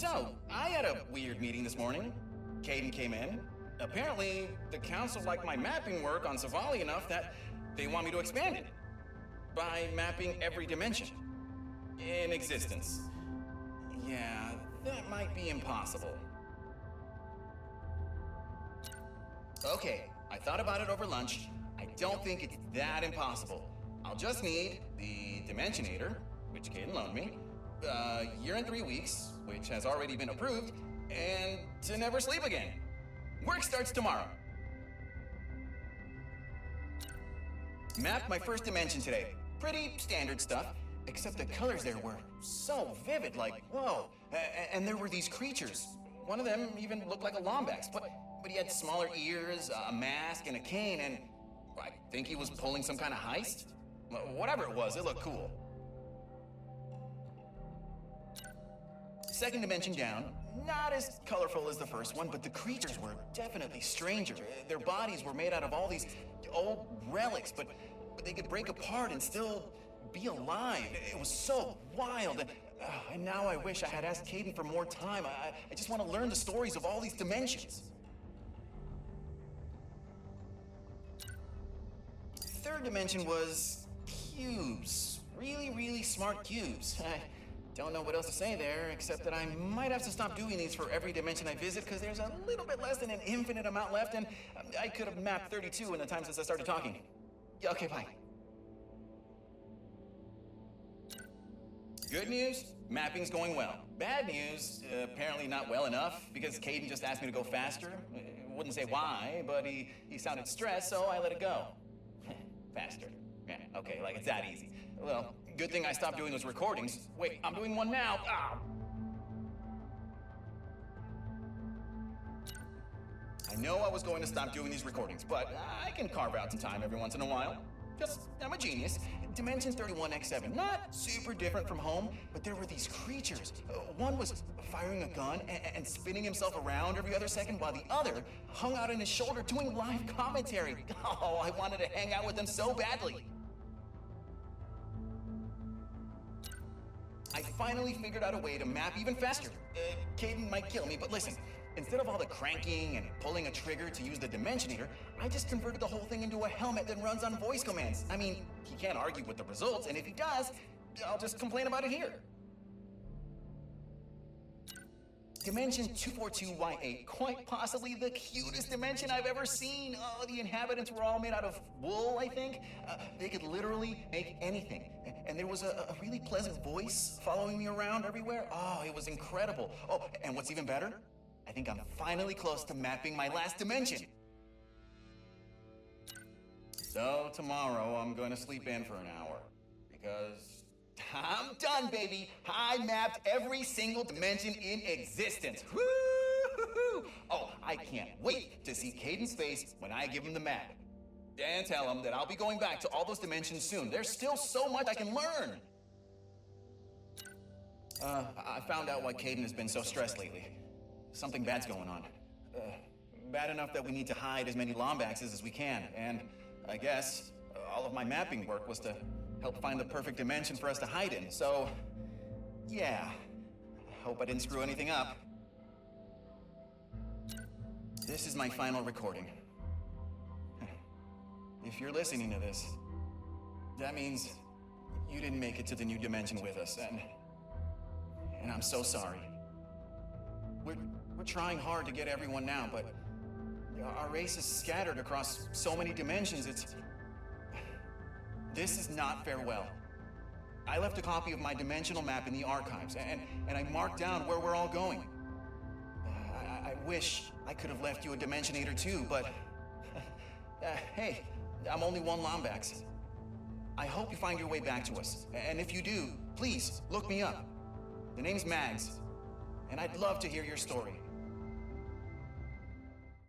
So, I had a weird meeting this morning. Caden came in. Apparently, the council liked my mapping work on Savali enough that they want me to expand it by mapping every dimension in existence. Yeah, that might be impossible. Okay, I thought about it over lunch. I don't think it's that impossible. I'll just need the Dimensionator, which Caden loaned me, a year and 3 weeks, which has already been approved, and to never sleep again. Work starts tomorrow. Mapped my first dimension today. Pretty standard stuff, except the colors there were so vivid, like, whoa. And there were these creatures. One of them even looked like a Lombax, but he had smaller ears, a mask, and a cane, and I think he was pulling some kind of heist? Whatever it was, it looked cool. Second dimension down, not as colorful as the first one, but the creatures were definitely stranger. Their bodies were made out of all these old relics, but they could break apart and still be alive. It was so wild. And now I wish I had asked Caden for more time. I just want to learn the stories of all these dimensions. Third dimension was cubes. Really, really smart cubes. I don't know what else to say there, except that I might have to stop doing these for every dimension I visit because there's a little bit less than an infinite amount left, and I could have mapped 32 in the time since I started talking. Okay, bye. Good news, mapping's going well. Bad news, apparently not well enough, because Caden just asked me to go faster. Wouldn't say why, but he sounded stressed, so I let it go. Faster. Yeah, okay, like it's that easy. Well, good thing I stopped doing those recordings. Wait, I'm doing one now. Ah! I know I was going to stop doing these recordings, but I can carve out some time every once in a while. Because I'm a genius. Dimension 31x7, not super different from home, but there were these creatures. One was firing a gun and spinning himself around every other second, while the other hung out on his shoulder doing live commentary. Oh, I wanted to hang out with them so badly. I finally figured out a way to map even faster. Caden might kill me, but listen. Instead of all the cranking and pulling a trigger to use the Dimensionator, I just converted the whole thing into a helmet that runs on voice commands. I mean, he can't argue with the results, and if he does, I'll just complain about it here. Dimension 242Y8, quite possibly the cutest dimension I've ever seen. Oh, the inhabitants were all made out of wool, I think. They could literally make anything. And there was a really pleasant voice following me around everywhere. Oh, it was incredible. Oh, and what's even better? I think I'm finally close to mapping my last dimension. So tomorrow I'm going to sleep in for an hour because I'm done, baby. I mapped every single dimension in existence. Woo-hoo-hoo! Oh, I can't wait to see Caden's face when I give him the map. And tell him that I'll be going back to all those dimensions soon. There's still so much I can learn. I found out why Caden has been so stressed lately. Something bad's going on. Bad enough that we need to hide as many Lombaxes as we can, and I guess all of my mapping work was to help find the perfect dimension for us to hide in, so yeah. Hope I didn't screw anything up. This is my final recording. If you're listening to this, that means you didn't make it to the new dimension with us, and I'm so sorry. We're trying hard to get everyone now, but our race is scattered across so many dimensions, This is not farewell. I left a copy of my dimensional map in the archives, and I marked down where we're all going. I wish I could have left you a Dimensionator too, but hey, I'm only one Lombax. I hope you find your way back to us, and if you do, please look me up. The name's Mags, and I'd love to hear your story.